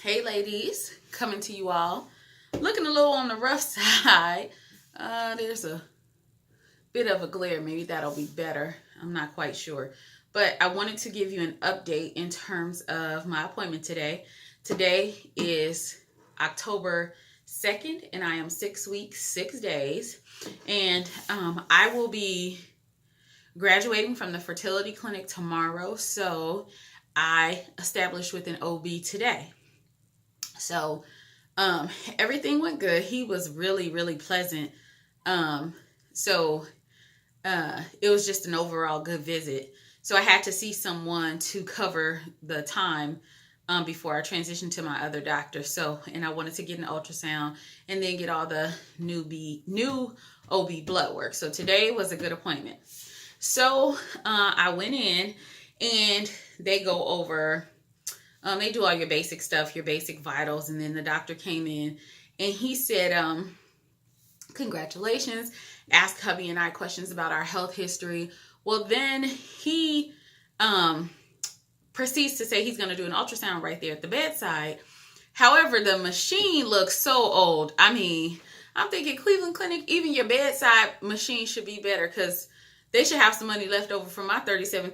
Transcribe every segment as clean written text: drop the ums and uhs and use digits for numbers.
Hey ladies, coming to you all. Looking a little on the rough side. There's a bit of a glare. Maybe that'll be better. I'm not quite sure. But I wanted to give you an update in terms of my appointment today. Today is October 2nd, and I am 6 weeks, 6 days. And I will be graduating from the fertility clinic tomorrow. So I established with an OB today. So everything went good. He was really, really pleasant. So it was just an overall good visit. So I had to see someone to cover the time before I transitioned to my other doctor. So, and I wanted to get an ultrasound and then get all the new OB blood work. So today was a good appointment. So I went in and they go over, they do all your basic stuff, your basic vitals. And then the doctor came in and he said, congratulations, asked hubby and I questions about our health history. Well, then he proceeds to say he's going to do an ultrasound right there at the bedside. However, the machine looks so old. I mean, I'm thinking Cleveland Clinic, even your bedside machine should be better because they should have some money left over from my $37,000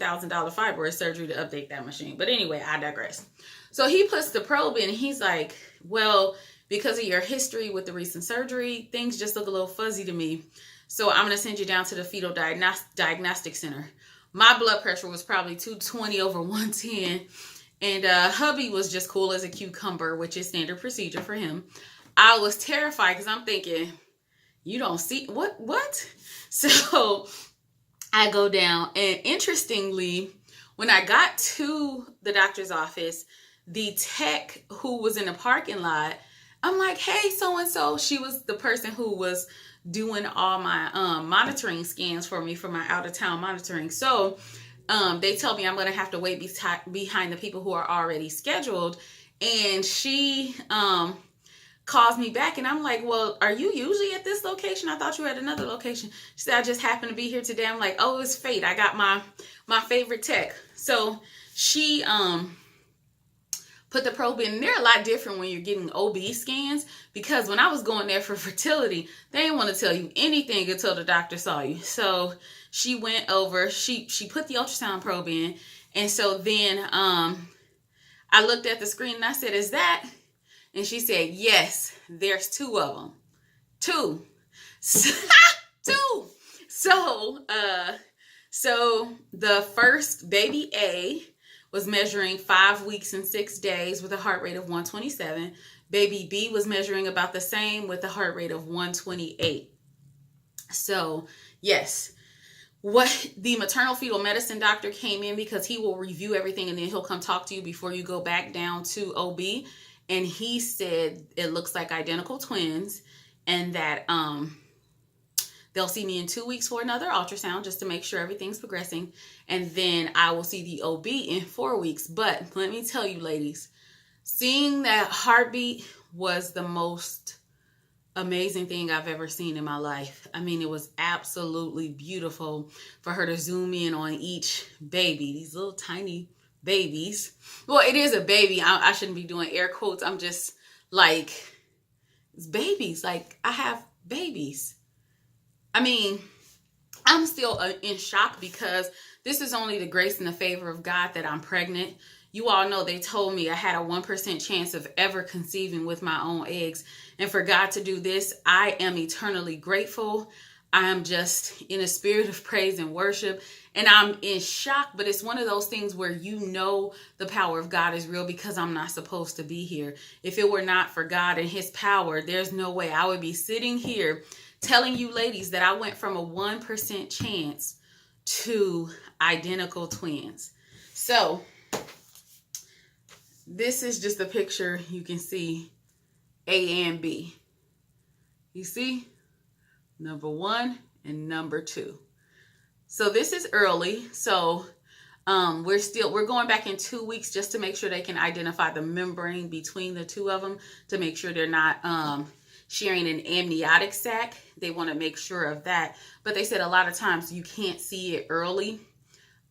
fibroid surgery to update that machine. But anyway, I digress. So he puts the probe in and he's like, well, because of your history with the recent surgery, things just look a little fuzzy to me. So I'm going to send you down to the fetal diagnostic center. My blood pressure was probably 220/110. And hubby was just cool as a cucumber, which is standard procedure for him. I was terrified because I'm thinking, you don't see what? So I go down, and interestingly, when I got to the doctor's office, the tech who was in the parking lot, I'm like, hey, so-and-so. She was the person who was doing all my monitoring scans for me for my out-of-town monitoring. So they tell me I'm going to have to wait behind the people who are already scheduled. And she calls me back and I'm like, well, are you usually at this location? I thought you were at another location. She said, I just happened to be here today. I'm like, oh, it's fate. I got my favorite tech. So she put the probe in. They're a lot different when you're getting OB scans, because when I was going there for fertility, they didn't want to tell you anything until the doctor saw you. So she went over, she put the ultrasound probe in. And so then I looked at the screen and I said, is that? And she said, yes, there's 2 of them. 2. 2. So the first baby A was measuring 5 weeks and 6 days with a heart rate of 127. Baby B was measuring about the same with a heart rate of 128. So yes, what the maternal fetal medicine doctor came in because he will review everything and then he'll come talk to you before you go back down to OB. And he said it looks like identical twins and that they'll see me in 2 weeks for another ultrasound just to make sure everything's progressing. And then I will see the OB in 4 weeks. But let me tell you, ladies, seeing that heartbeat was the most amazing thing I've ever seen in my life. I mean, it was absolutely beautiful for her to zoom in on each baby, these little tiny babies. Well, it is a baby. I shouldn't be doing air quotes. I'm just like, it's babies. Like, I have babies. I mean, I'm still in shock because this is only the grace and the favor of God that I'm pregnant. You all know they told me I had a 1% chance of ever conceiving with my own eggs. And for God to do this, I am eternally grateful. I am just in a spirit of praise and worship. And I'm in shock, but it's one of those things where you know the power of God is real because I'm not supposed to be here. If it were not for God and his power, there's no way I would be sitting here telling you ladies that I went from a 1% chance to identical twins. So this is just a picture. You can see A and B. You see? Number 1 and number 2. So this is early. So we're going back in 2 weeks just to make sure they can identify the membrane between the 2 of them to make sure they're not sharing an amniotic sac. They want to make sure of that. But they said a lot of times you can't see it early.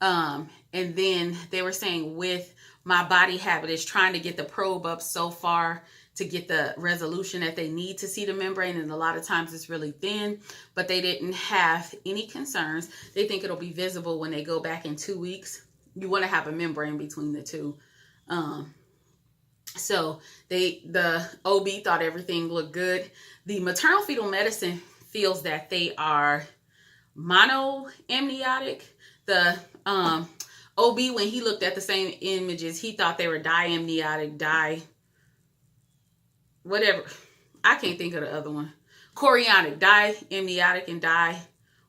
And then they were saying with my body habit is trying to get the probe up so far to get the resolution that they need to see the membrane. And a lot of times it's really thin, but they didn't have any concerns. They think it'll be visible when they go back in 2 weeks. You want to have a membrane between the two. So the OB thought everything looked good. The maternal fetal medicine feels that they are monoamniotic. The OB, when he looked at the same images, he thought they were diamniotic, whatever. I can't think of the other one. Chorionic, diamniotic and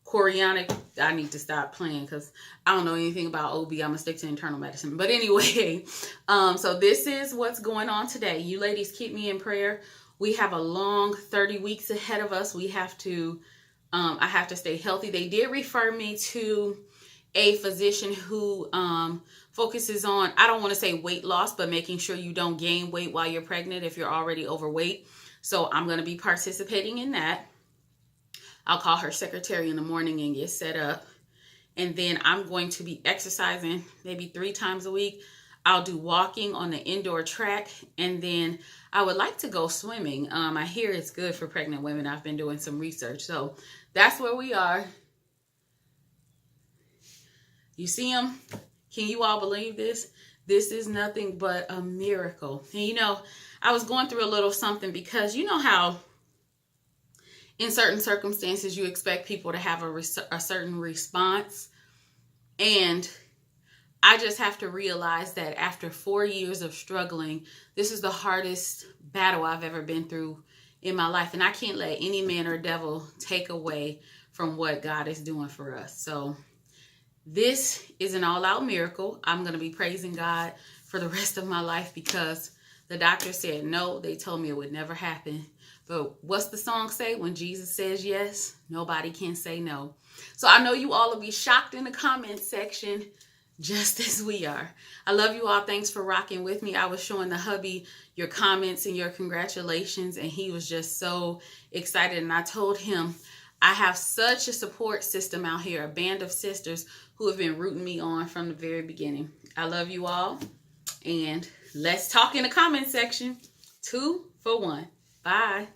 chorionic. I need to stop playing because I don't know anything about OB. I'm gonna stick to internal medicine. But anyway, so this is what's going on today. You ladies keep me in prayer. We have a long 30 weeks ahead of us. We have to, I have to stay healthy. They did refer me to a physician who focuses on, I don't want to say weight loss, but making sure you don't gain weight while you're pregnant if you're already overweight. So I'm going to be participating in that. I'll call her secretary in the morning and get set up. And then I'm going to be exercising maybe 3 times a week. I'll do walking on the indoor track. And then I would like to go swimming. I hear it's good for pregnant women. I've been doing some research. So that's where we are. You see them? Can you all believe this? This is nothing but a miracle. And you know, I was going through a little something because you know how in certain circumstances you expect people to have a certain response. And I just have to realize that after 4 years of struggling, this is the hardest battle I've ever been through in my life. And I can't let any man or devil take away from what God is doing for us. So this is an all-out miracle. I'm going to be praising God for the rest of my life because the doctor said no. They told me it would never happen. But what's the song say? When Jesus says yes, nobody can say no. So I know you all will be shocked in the comment section just as we are. I love you all. Thanks for rocking with me. I was showing the hubby your comments and your congratulations, and he was just so excited. And I told him, I have such a support system out here, a band of sisters who have been rooting me on from the very beginning. I love you all. And let's talk in the comment section. 2 for 1. Bye.